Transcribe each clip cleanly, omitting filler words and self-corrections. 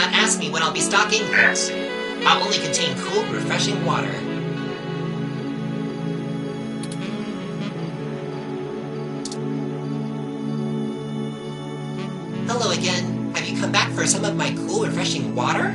not ask me when I'll be stocking? Pass. I'll only contain cool, refreshing water. Hello again. Have you come back for some of my cool, refreshing water?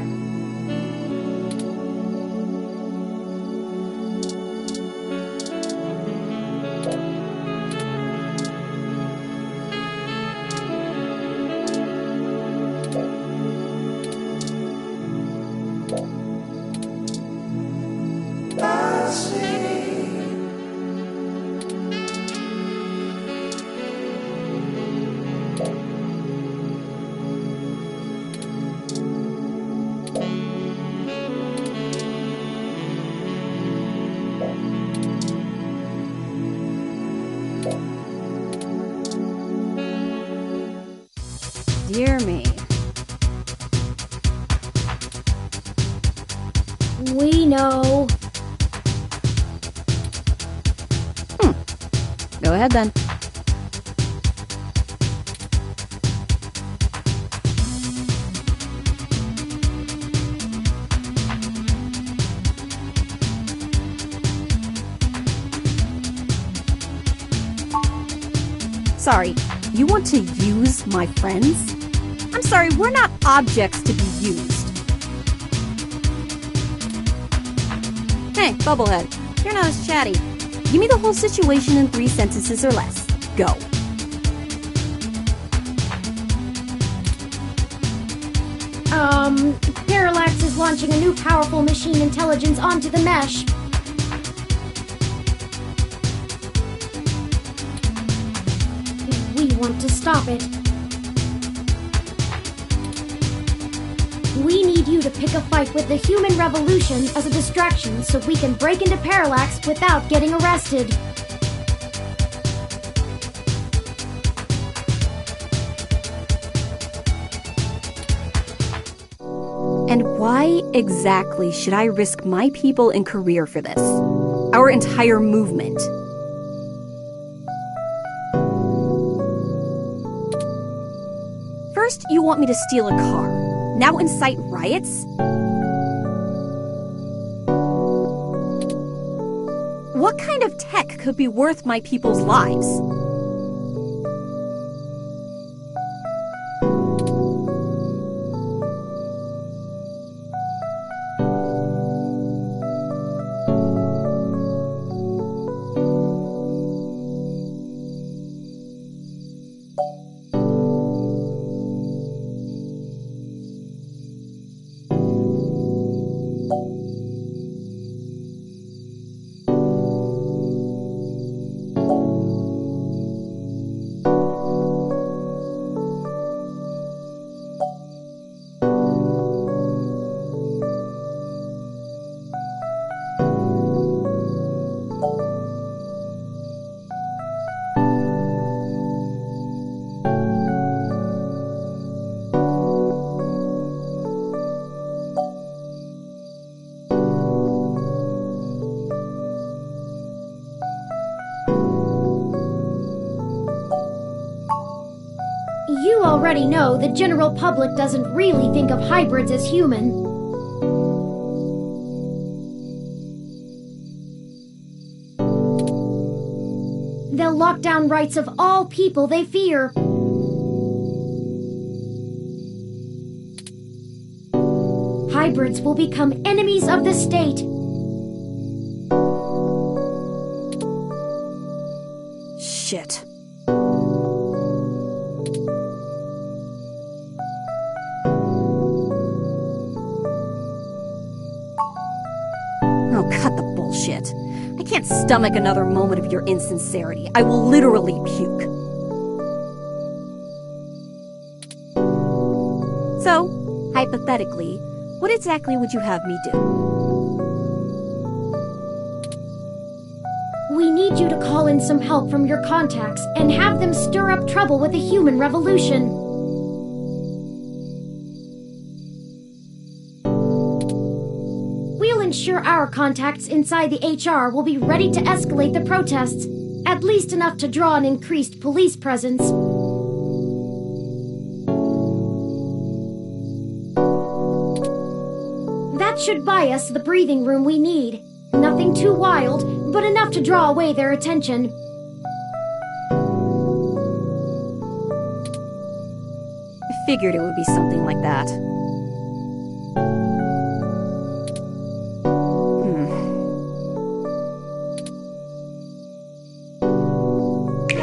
Dear me. We know. Go ahead then. Sorry, you want to use my friends? I'm sorry, we're not objects to be used. Hey, Bubblehead, you're not as chatty. Give me the whole situation in 3 sentences or less. Go. Parallax is launching a new powerful machine intelligence onto the mesh. We want to stop it. We need you to pick a fight with the Human Revolution as a distraction so we can break into Parallax without getting arrested. And why exactly should I risk my people and career for this? Our entire movement. First, you want me to steal a car. Now incite riots? What kind of tech could be worth my people's lives? You already know the general public doesn't really think of hybrids as human. They'll lock down rights of all people they fear. Hybrids will become enemies of the state. Shit. Oh, cut the bullshit. I can't stomach another moment of your insincerity. I will literally puke. So, hypothetically, what exactly would you have me do? We need you to call in some help from your contacts and have them stir up trouble with the Human Revolution. We'll ensure our contacts inside the HR will be ready to escalate the protests, at least enough to draw an increased police presence. That should buy us the breathing room we need. Nothing too wild, but enough to draw away their attention. I figured it would be something like that.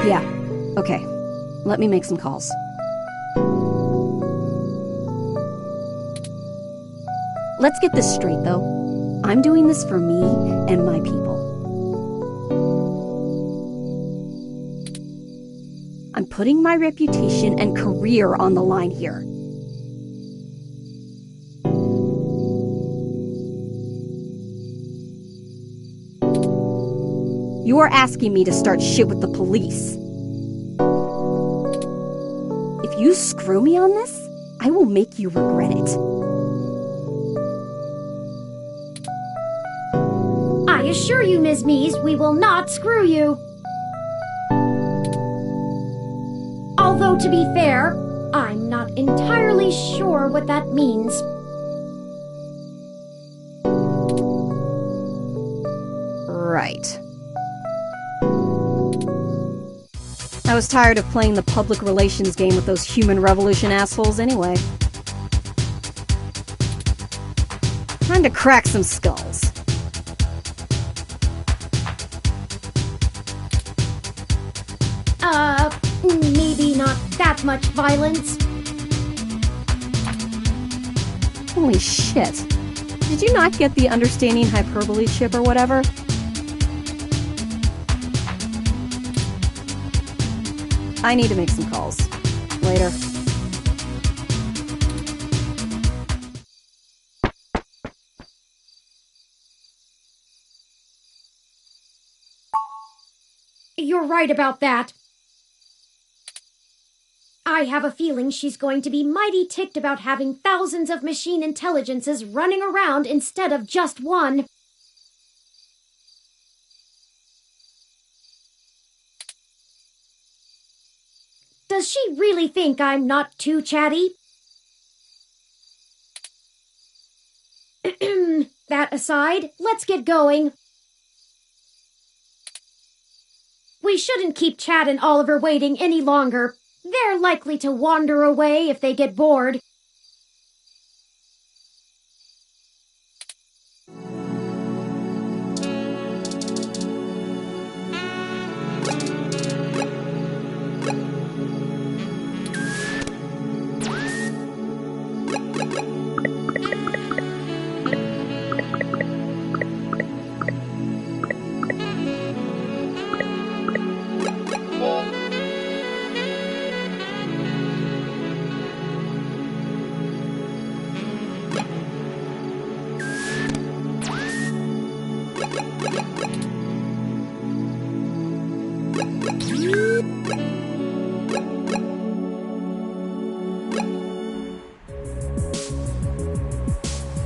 Yeah, okay. Let me make some calls. Let's get this straight, though. I'm doing this for me and my people. I'm putting my reputation and career on the line here. You are asking me to start shit with the police. If you screw me on this, I will make you regret it. I assure you, Ms. Mees, we will not screw you. Although, to be fair, I'm not entirely sure what that means. Right. I was tired of playing the public relations game with those human revolution assholes anyway. Time to crack some skulls. Maybe not that much violence. Holy shit. Did you not get the understanding hyperbole chip or whatever? I need to make some calls. Later. You're right about that. I have a feeling she's going to be mighty ticked about having thousands of machine intelligences running around instead of just one. Does she really think I'm not too chatty? That aside, let's get going. We shouldn't keep Chad and Oliver waiting any longer. They're likely to wander away if they get bored.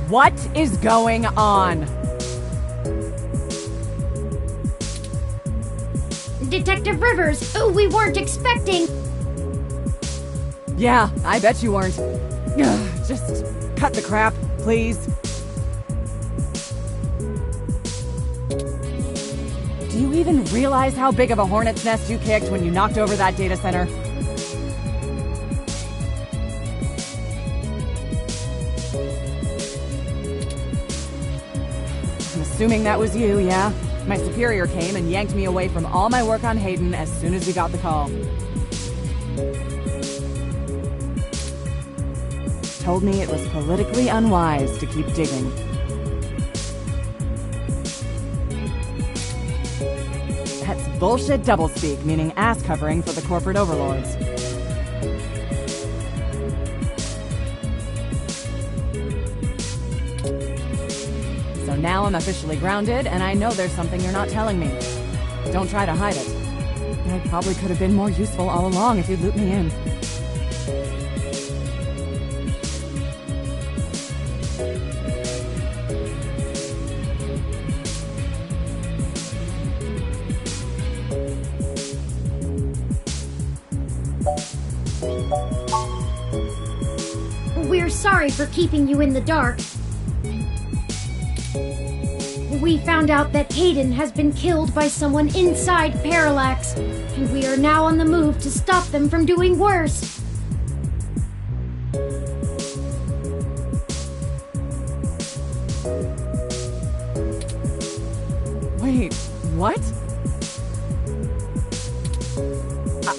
What is going on? Detective Rivers, we weren't expecting... Yeah, I bet you weren't. Ugh, just cut the crap, please. Do you even realize how big of a hornet's nest you kicked when you knocked over that data center? I'm assuming that was you, yeah? My superior came and yanked me away from all my work on Hayden as soon as we got the call. Told me it was politically unwise to keep digging. That's bullshit doublespeak, meaning ass covering for the corporate overlords. So now I'm officially grounded, and I know there's something you're not telling me. Don't try to hide it. I probably could have been more useful all along if you'd loop me in. We're sorry for keeping you in the dark. We found out that Hayden has been killed by someone inside Parallax, and we are now on the move to stop them from doing worse. Wait, what?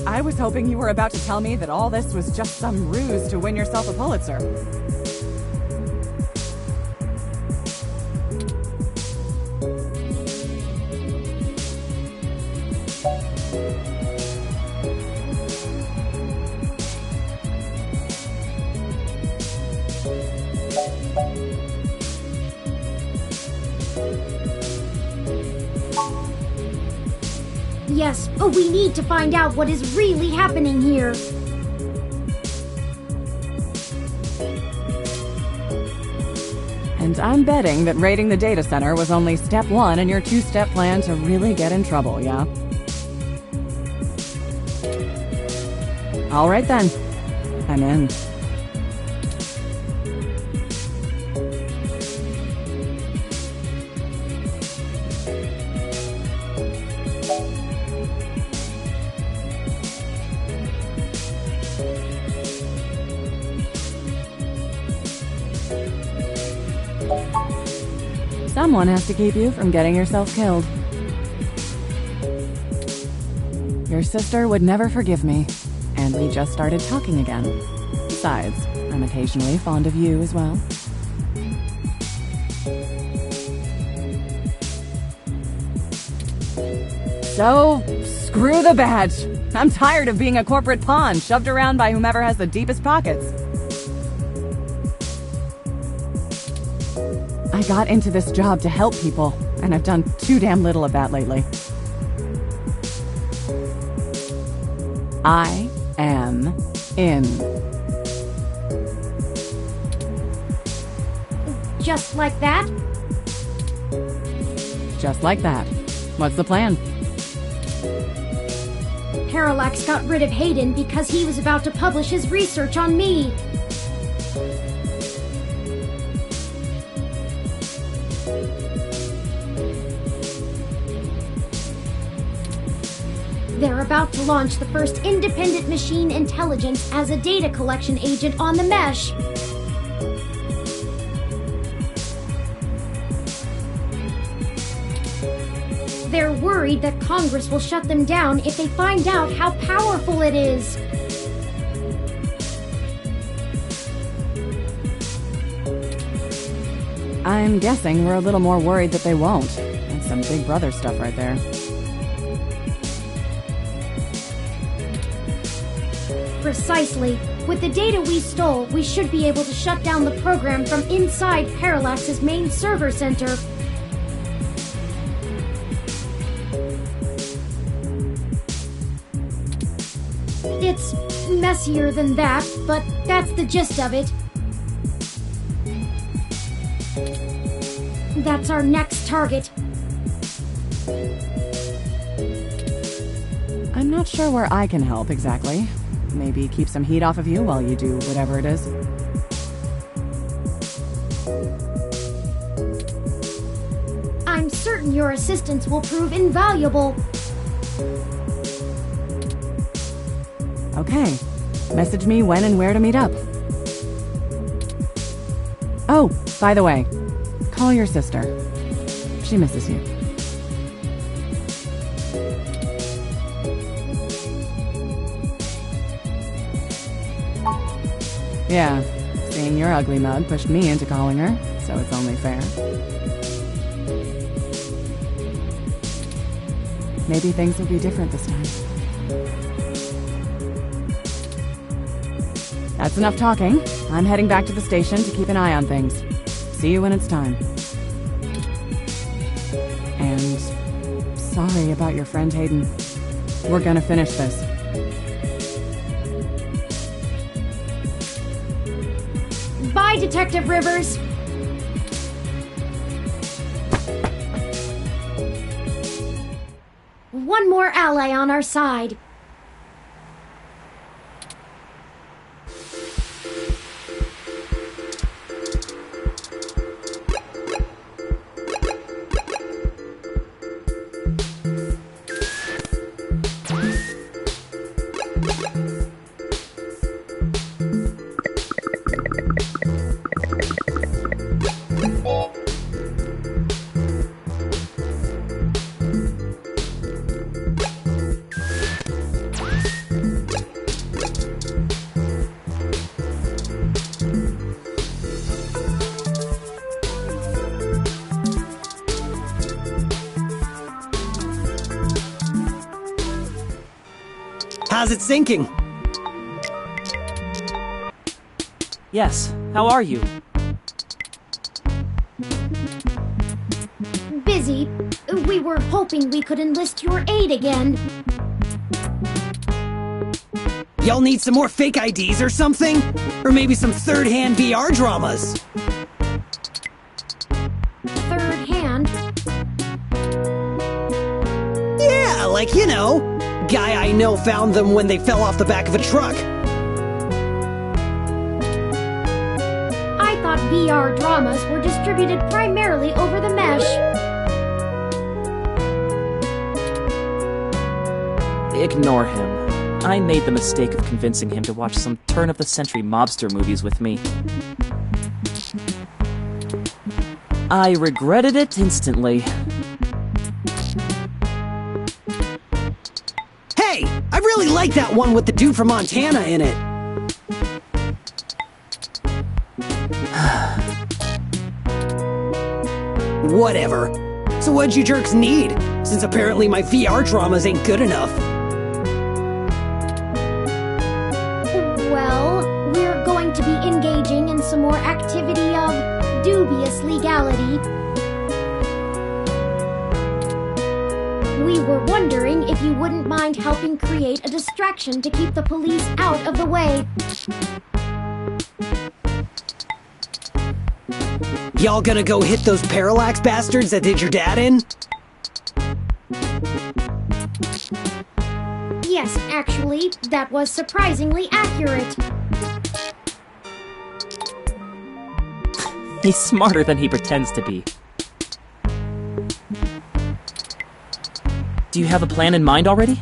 I was hoping you were about to tell me that all this was just some ruse to win yourself a Pulitzer. Yes, but we need to find out what is really happening here. And I'm betting that raiding the data center was only step one in your two-step plan to really get in trouble, yeah? All right then. I'm in. Someone has to keep you from getting yourself killed. Your sister would never forgive me, and we just started talking again. Besides, I'm occasionally fond of you as well. So, screw the badge. I'm tired of being a corporate pawn shoved around by whomever has the deepest pockets. I got into this job to help people, and I've done too damn little of that lately. I am in. Just like that? Just like that. What's the plan? Parallax got rid of Hayden because he was about to publish his research on me. They're about to launch the first independent machine intelligence as a data collection agent on the mesh. They're worried that Congress will shut them down if they find out how powerful it is. I'm guessing we're a little more worried that they won't. That's some Big Brother stuff right there. Precisely. With the data we stole, we should be able to shut down the program from inside Parallax's main server center. It's messier than that, but that's the gist of it. That's our next target. I'm not sure where I can help exactly. Maybe keep some heat off of you while you do whatever it is. I'm certain your assistance will prove invaluable. Okay. Message me when and where to meet up. Oh, by the way, call your sister. She misses you. Yeah, seeing your ugly mug pushed me into calling her, so it's only fair. Maybe things will be different this time. That's enough talking. I'm heading back to the station to keep an eye on things. See you when it's time. And sorry about your friend Hayden. We're gonna finish this. Bye, Detective Rivers. One more ally on our side. How's it sinking? Yes, how are you? Busy. We were hoping we could enlist your aid again. Y'all need some more fake IDs or something? Or maybe some third-hand VR dramas? Third hand? Yeah, like, you know, guy I know found them when they fell off the back of a truck. I thought VR dramas were distributed primarily over the mesh. Ignore him. I made the mistake of convincing him to watch some turn-of-the-century mobster movies with me. I regretted it instantly. Hey, I really like that one with the dude from Montana in it. Whatever. So what'd you jerks need? Since apparently my VR dramas ain't good enough. Well, we're going to be engaging in some more activity of dubious legality. We were wondering if you wouldn't mind helping create a distraction to keep the police out of the way. Y'all gonna go hit those Parallax bastards that did your dad in? Yes, actually, that was surprisingly accurate. He's smarter than he pretends to be. Do you have a plan in mind already?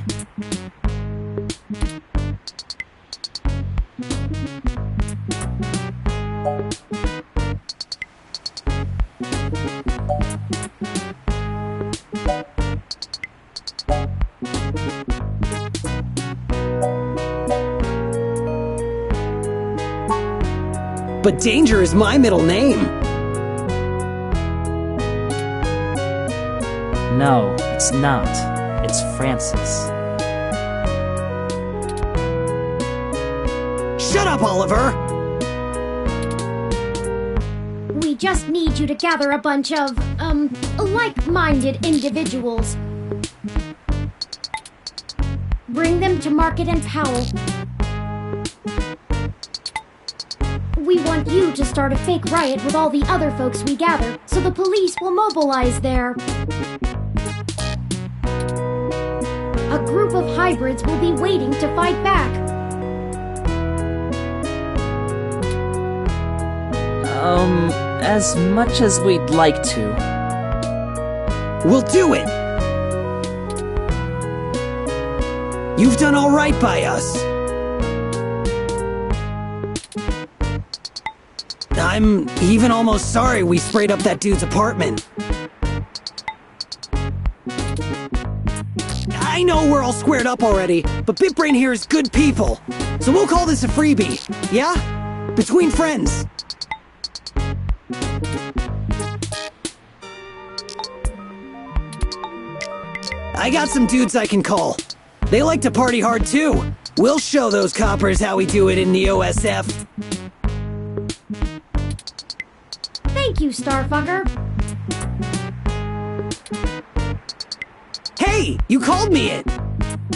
But Danger is my middle name. No, it's not. It's Francis. Shut up, Oliver! We just need you to gather a bunch of, like-minded individuals. Bring them to Market and Powell. We want you to start a fake riot with all the other folks we gather, so the police will mobilize there. A group of hybrids will be waiting to fight back. As much as we'd like to. We'll do it! You've done all right by us. I'm even almost sorry we sprayed up that dude's apartment. I know we're all squared up already, but BitBrain here is good people. So we'll call this a freebie, yeah? Between friends. I got some dudes I can call. They like to party hard too. We'll show those coppers how we do it in the OSF. Thank you, Starfucker. Hey, you called me it!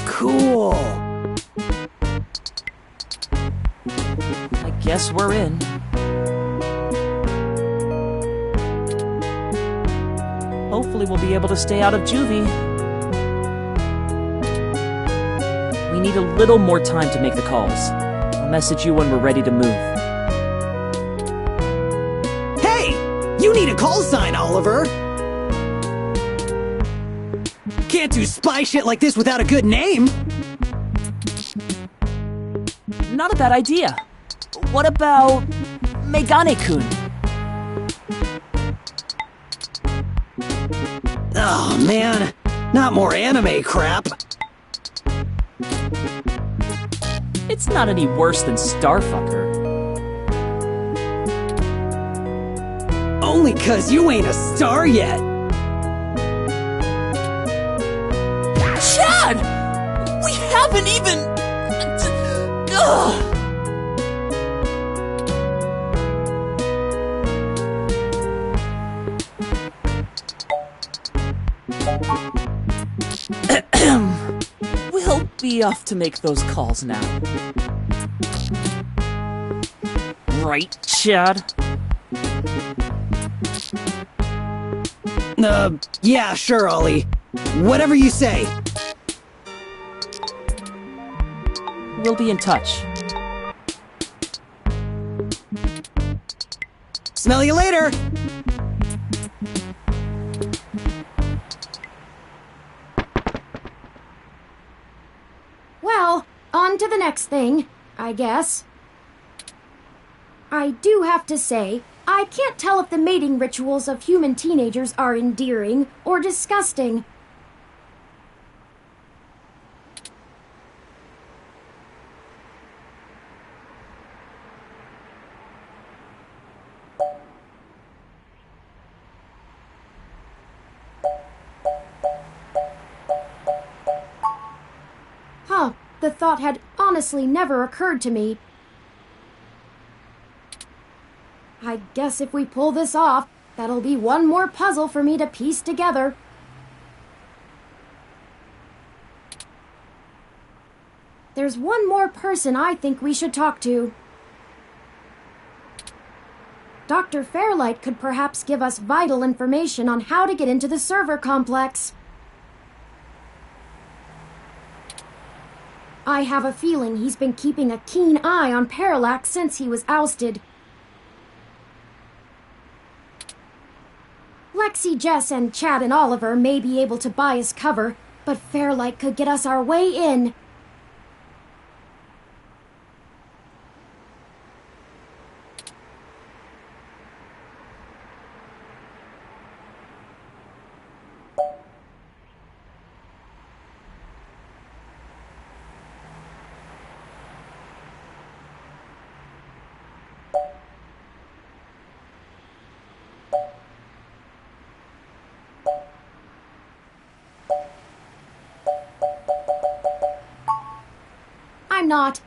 Cool. I guess we're in. Hopefully we'll be able to stay out of juvie. We need a little more time to make the calls. I'll message you when we're ready to move. Hey! You need a call sign, Oliver! Can't do spy shit like this without a good name! Not a bad idea. What about Megane-kun? Oh man, not more anime crap. It's not any worse than Starfucker. Only 'cause you ain't a star yet. Chad! We haven't even... We'll be off to make those calls now. Right, Chad? Yeah, sure, Ollie. Whatever you say. We'll be in touch. Smell you later! Well, on to the next thing, I guess. I do have to say, I can't tell if the mating rituals of human teenagers are endearing or disgusting. Huh, the thought had honestly never occurred to me. I guess if we pull this off, that'll be one more puzzle for me to piece together. There's one more person I think we should talk to. Dr. Fairlight could perhaps give us vital information on how to get into the server complex. I have a feeling he's been keeping a keen eye on Parallax since he was ousted. Lexi, Jess, and Chad and Oliver may be able to buy us cover, but Fairlight could get us our way in. I'm not.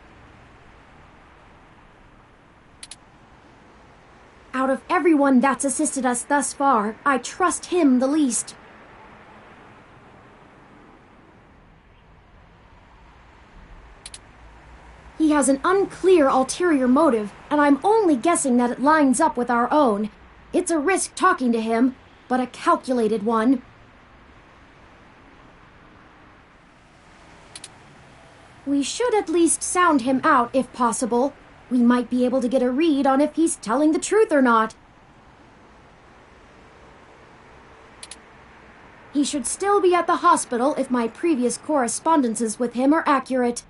Out of everyone that's assisted us thus far, I trust him the least. He has an unclear ulterior motive, and I'm only guessing that it lines up with our own. It's a risk talking to him, but a calculated one. We should at least sound him out if possible. We might be able to get a read on if he's telling the truth or not. He should still be at the hospital if my previous correspondences with him are accurate.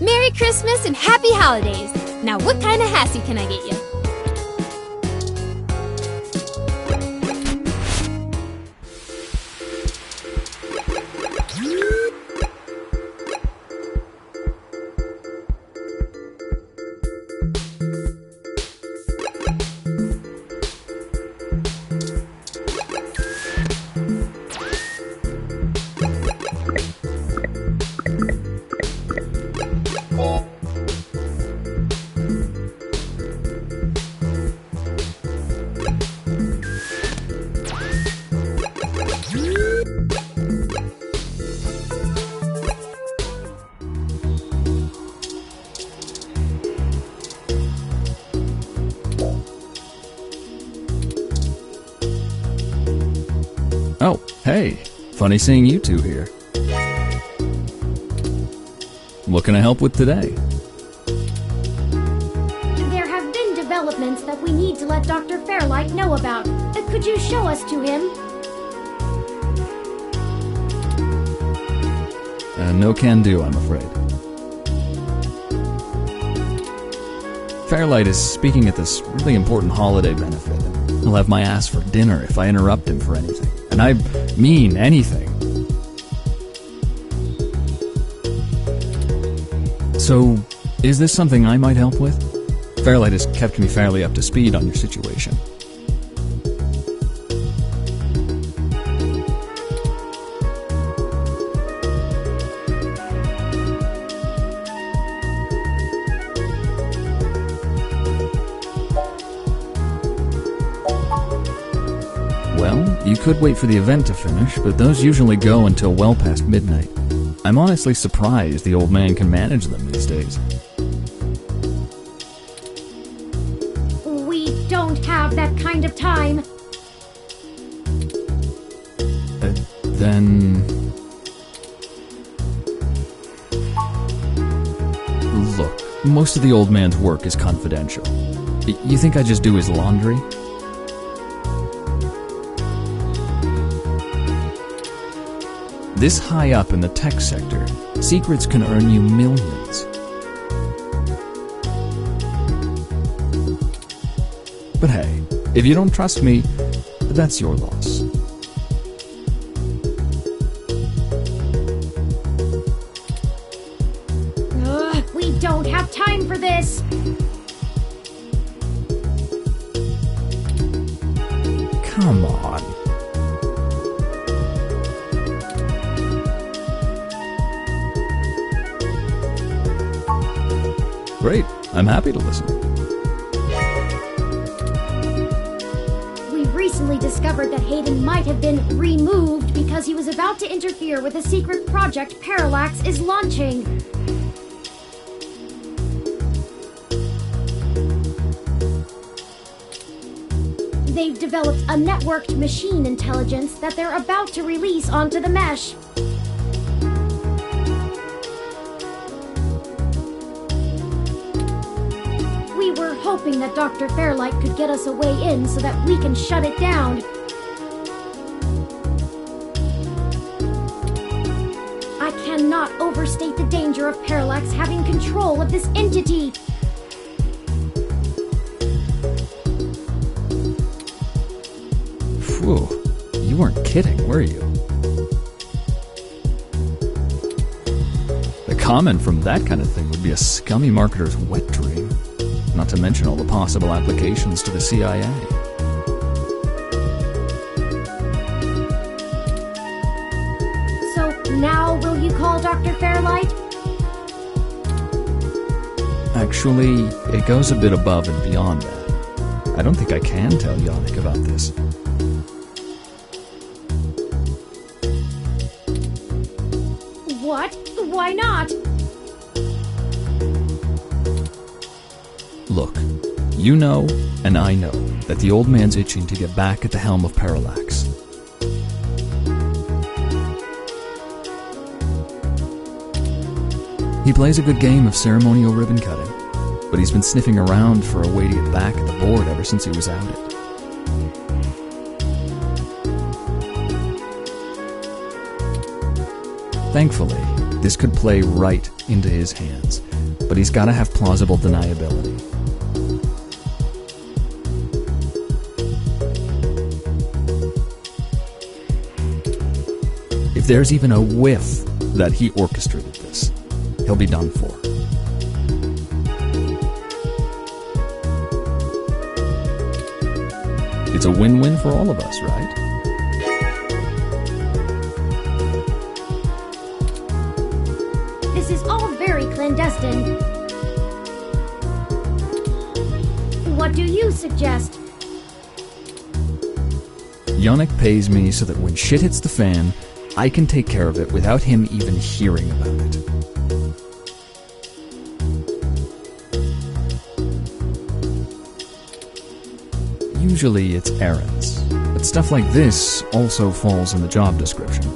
Merry Christmas and Happy Holidays! Now what kind of hassy can I get you? Oh, hey. Funny seeing you two here. What can I help with today? There have been developments that we need to let Dr. Fairlight know about. Could you show us to him? No can do, I'm afraid. Fairlight is speaking at this really important holiday benefit. He'll have my ass for dinner if I interrupt him for anything. And I mean anything. So, is this something I might help with? Fairlight has kept me fairly up to speed on your situation. Well, you could wait for the event to finish, but those usually go until well past midnight. I'm honestly surprised the old man can manage them these days. We don't have that kind of time. Then... Look, most of the old man's work is confidential. You think I just do his laundry? This high up in the tech sector, secrets can earn you millions. But hey, if you don't trust me, that's your loss. We don't have time for this. Come on. Great, I'm happy to listen. We recently discovered that Hayden might have been removed because he was about to interfere with a secret project Parallax is launching. They've developed a networked machine intelligence that they're about to release onto the mesh. We were hoping that Dr. Fairlight could get us a way in so that we can shut it down. I cannot overstate the danger of Parallax having control of this entity. Phew, you weren't kidding, were you? The comment from that kind of thing would be a scummy marketer's wet dream. Not to mention all the possible applications to the CIA. So now will you call Dr. Fairlight? Actually, it goes a bit above and beyond that. I don't think I can tell Yannick about this. What? Why not? Look, you know, and I know, that the old man's itching to get back at the helm of Parallax. He plays a good game of ceremonial ribbon cutting, but he's been sniffing around for a way to get back at the board ever since he was outed. Thankfully, this could play right into his hands, but he's gotta have plausible deniability. If there's even a whiff that he orchestrated this, he'll be done for. It's a win-win for all of us, right? This is all very clandestine. What do you suggest? Yannick pays me so that when shit hits the fan, I can take care of it without him even hearing about it. Usually it's errands, but stuff like this also falls in the job description.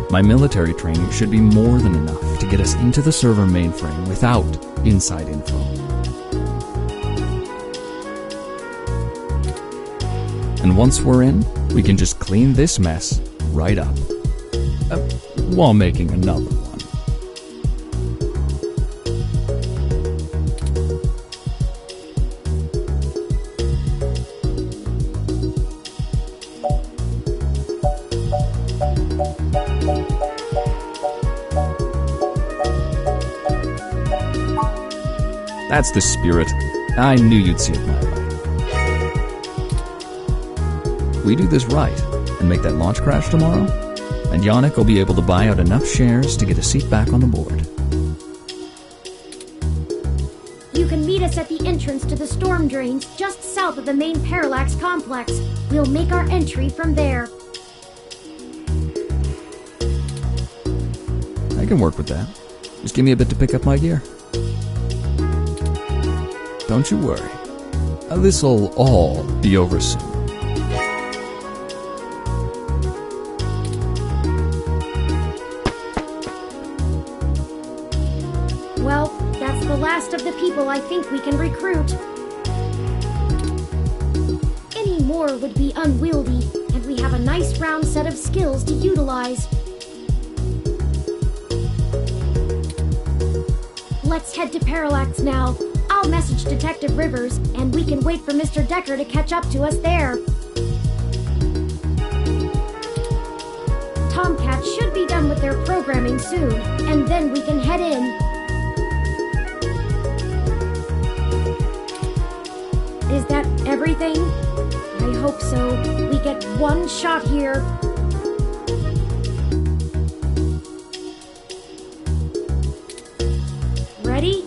My military training should be more than enough to get us into the server mainframe without inside info. And once we're in, we can just clean this mess right up. While making another one. That's the spirit. I knew you'd see it my way. We do this right and make that launch crash tomorrow, and Yannick will be able to buy out enough shares to get a seat back on the board. You can meet us at the entrance to the storm drains just south of the main Parallax complex. We'll make our entry from there. I can work with that. Just give me a bit to pick up my gear. Don't you worry. This'll all be over soon. Well, that's the last of the people I think we can recruit. Any more would be unwieldy, and we have a nice round set of skills to utilize. Let's head to Parallax now. I'll message Detective Rivers, and we can wait for Mr. Decker to catch up to us there. Tomcat should be done with their programming soon, and then we can head in. Is that everything? I hope so. We get one shot here. Ready?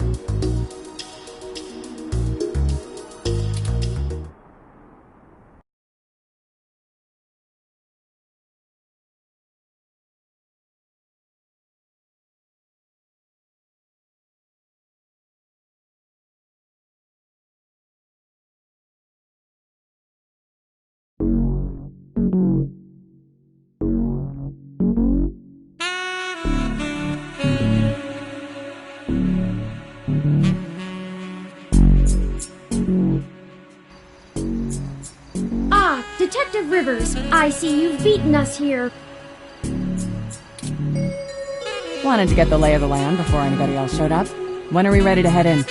Detective Rivers, I see you've beaten us here. Wanted to get the lay of the land before anybody else showed up. When are we ready to head in?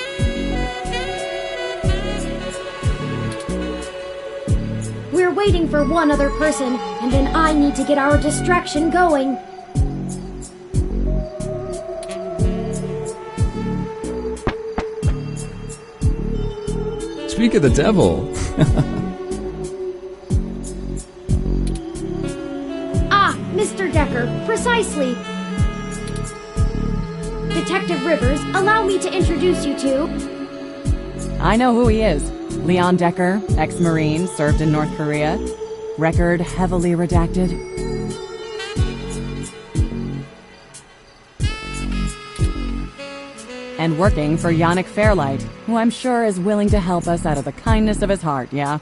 We're waiting for one other person, and then I need to get our distraction going. Speak of the devil. Mr. Decker, precisely. Detective Rivers, allow me to introduce you to... I know who he is. Leon Decker, ex-Marine, served in North Korea. Record heavily redacted. And working for Yannick Fairlight, who I'm sure is willing to help us out of the kindness of his heart, yeah?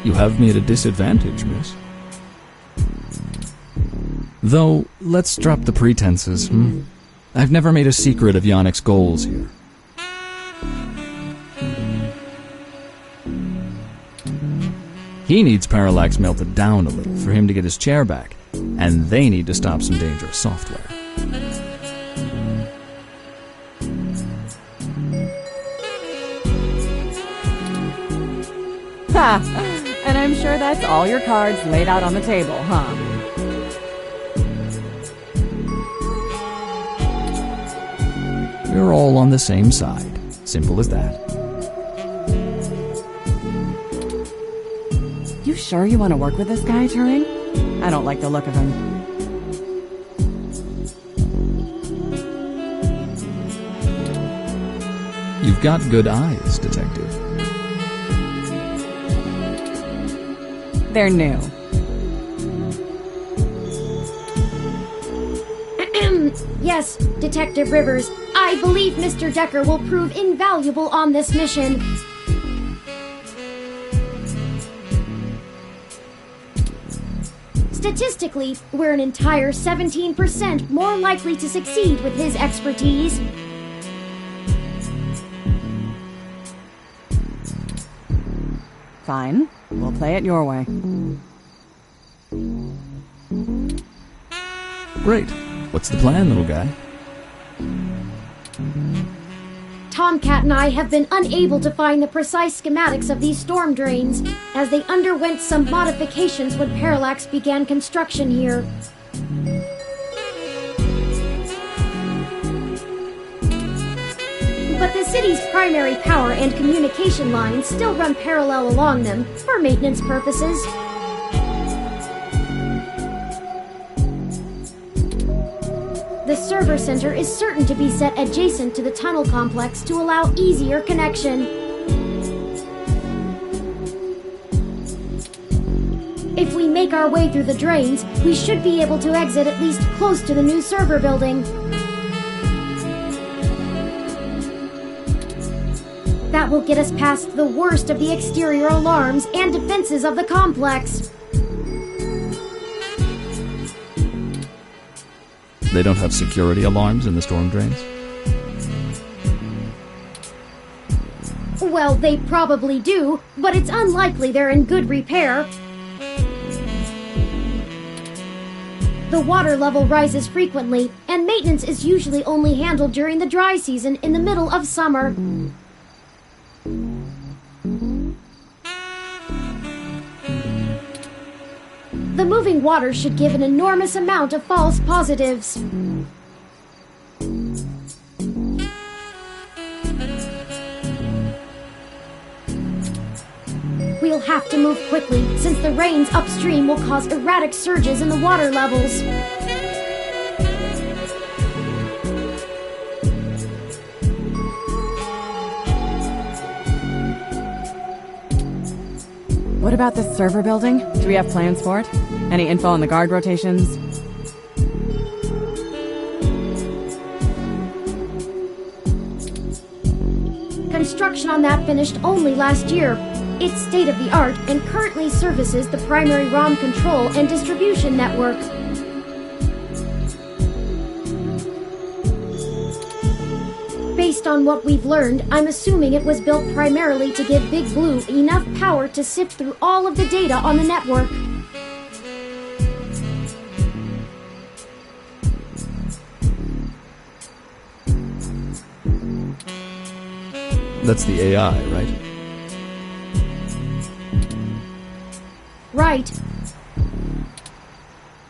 You have me at a disadvantage, miss. Though, let's drop the pretenses, I've never made a secret of Yannick's goals here. He needs Parallax melted down a little for him to get his chair back, and they need to stop some dangerous software. Ha! And I'm sure that's all your cards laid out on the table, huh? We're all on the same side. Simple as that. You sure you want to work with this guy, Turing? I don't like the look of him. You've got good eyes, Detective. They're new. Yes, Detective Rivers. I believe Mr. Decker will prove invaluable on this mission. Statistically, we're an entire 17% more likely to succeed with his expertise. Fine. We'll play it your way. Great. What's the plan, little guy? Tomcat and I have been unable to find the precise schematics of these storm drains, as they underwent some modifications when Parallax began construction here. But the city's primary power and communication lines still run parallel along them for maintenance purposes. The server center is certain to be set adjacent to the tunnel complex to allow easier connection. If we make our way through the drains, we should be able to exit at least close to the new server building. That will get us past the worst of the exterior alarms and defenses of the complex. They don't have security alarms in the storm drains? Well, they probably do, but it's unlikely they're in good repair. The water level rises frequently, and maintenance is usually only handled during the dry season in the middle of summer. The moving water should give an enormous amount of false positives. We'll have to move quickly, since the rains upstream will cause erratic surges in the water levels. What about this server building? Do we have plans for it? Any info on the guard rotations? Construction on that finished only last year. It's state-of-the-art and currently services the primary ROM control and distribution network. Based on what we've learned, I'm assuming it was built primarily to give Big Blue enough power to sift through all of the data on the network. That's the AI, right? Right.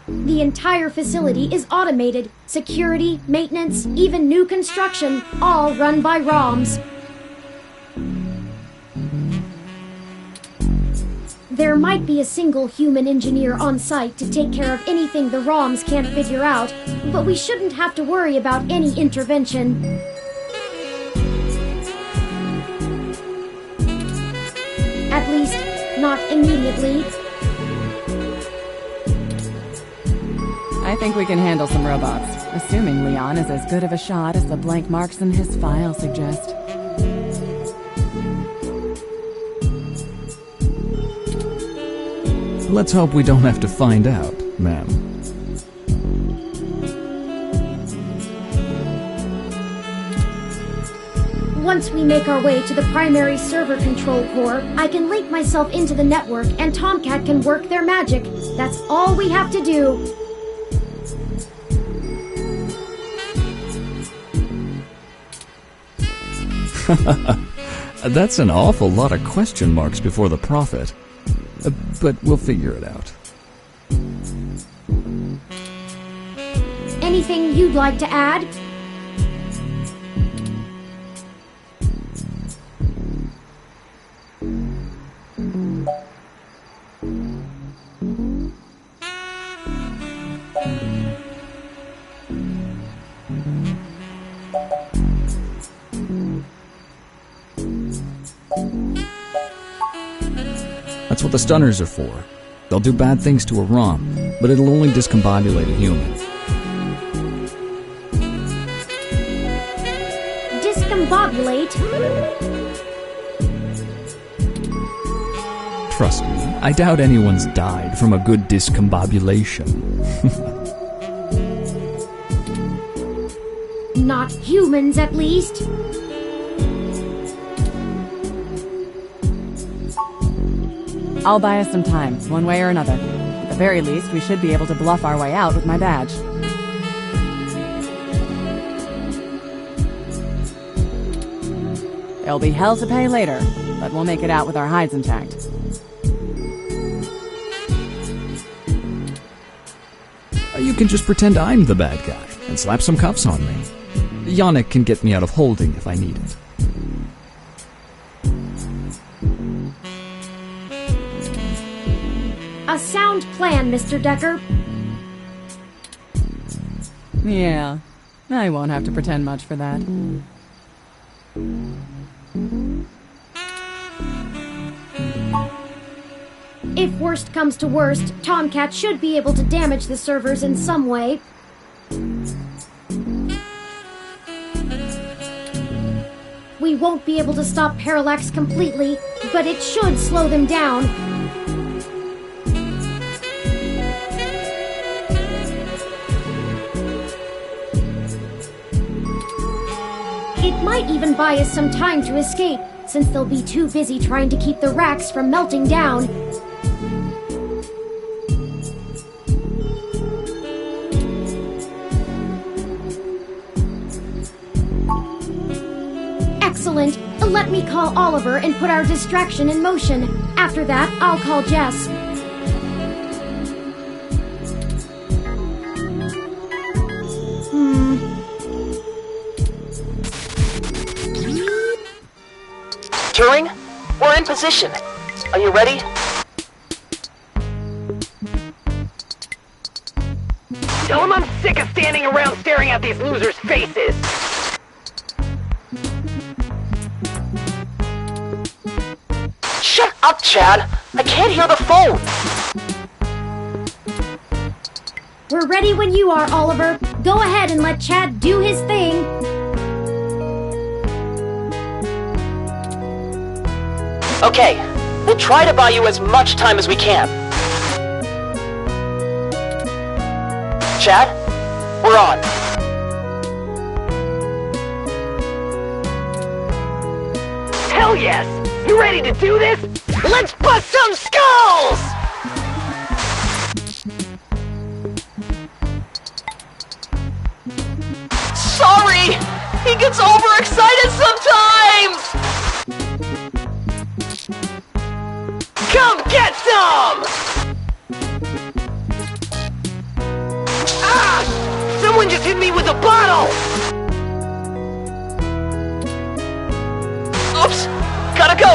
The entire facility is automated. Security, maintenance, even new construction, all run by ROMs. There might be a single human engineer on site to take care of anything the ROMs can't figure out, but we shouldn't have to worry about any intervention. At least, not immediately. I think we can handle some robots, assuming Leon is as good of a shot as the blank marks in his file suggest. Let's hope we don't have to find out, ma'am. Once we make our way to the primary server control core, I can link myself into the network and Tomcat can work their magic. That's all we have to do. That's an awful lot of question marks before the prophet. But we'll figure it out. Anything you'd like to add? That's what the stunners are for. They'll do bad things to a ROM, but it'll only discombobulate a human. Discombobulate? Trust me, I doubt anyone's died from a good discombobulation. Not humans, at least. I'll buy us some time, one way or another. At the very least, we should be able to bluff our way out with my badge. There'll be hell to pay later, but we'll make it out with our hides intact. You can just pretend I'm the bad guy and slap some cuffs on me. Yannick can get me out of holding if I need it. A sound plan, Mr. Decker. Yeah, I won't have to pretend much for that. If worst comes to worst, Tomcat should be able to damage the servers in some way. We won't be able to stop Parallax completely, but it should slow them down. It might even buy us some time to escape, since they'll be too busy trying to keep the racks from melting down. Excellent. Let me call Oliver and put our distraction in motion. After that, I'll call Jess. Turing, we're in position. Are you ready? Tell him I'm sick of standing around staring at these losers' faces. Shut up, Chad. I can't hear the phone. We're ready when you are, Oliver. Go ahead and let Chad do his thing. Okay, we'll try to buy you as much time as we can. Chad, we're on. Hell yes! You ready to do this? Let's bust some skulls! Sorry! He gets overexcited sometimes! Come get some! Ah! Someone just hit me with a bottle! Oops! Gotta go!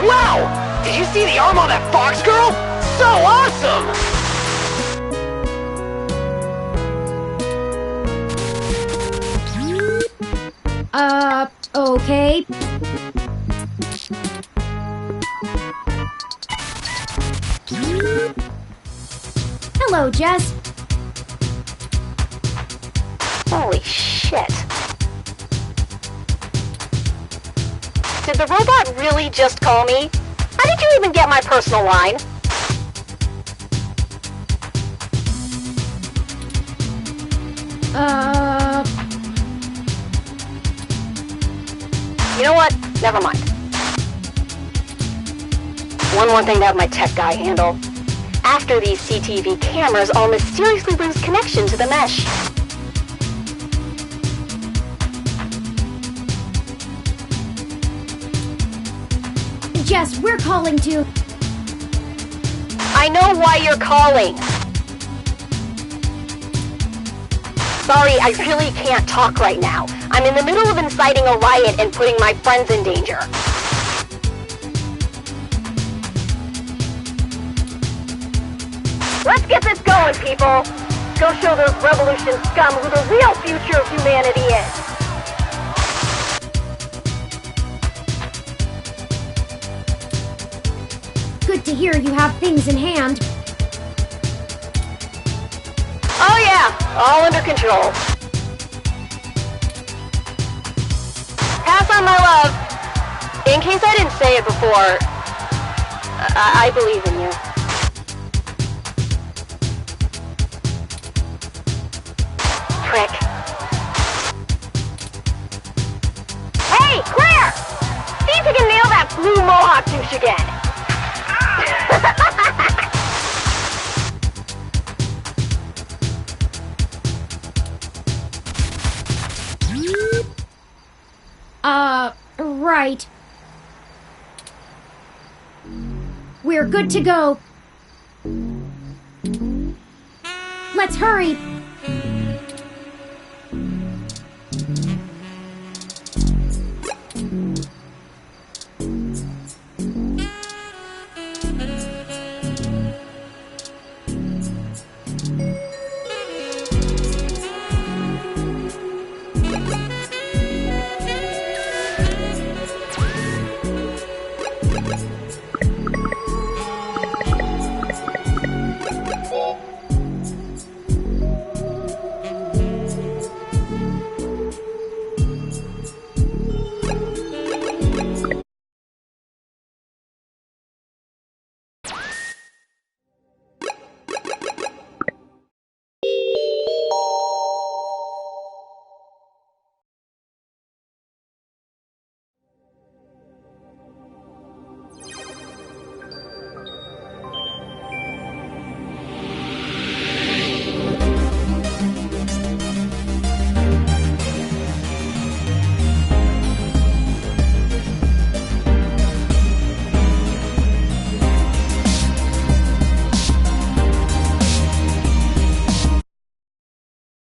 Wow! Did you see the arm on that Fox girl? So awesome! Okay. Hello, Jess. Holy shit. Did the robot really just call me? How did you even get my personal line? You know what? Never mind. One more thing to have my tech guy handle. After these CTV cameras all mysteriously lose connection to the mesh. Jess, we're calling to... I know why you're calling. Sorry, I really can't talk right now. I'm in the middle of inciting a riot and putting my friends in danger. Let's get this going, people! Go show those revolution scum who the real future of humanity is! Good to hear you have things in hand. Oh yeah, all under control. Pass on my love. In case I didn't say it before, I believe in you. Prick. Hey, Claire! See if you can nail that blue mohawk douche again. Right. We're good to go. Let's hurry.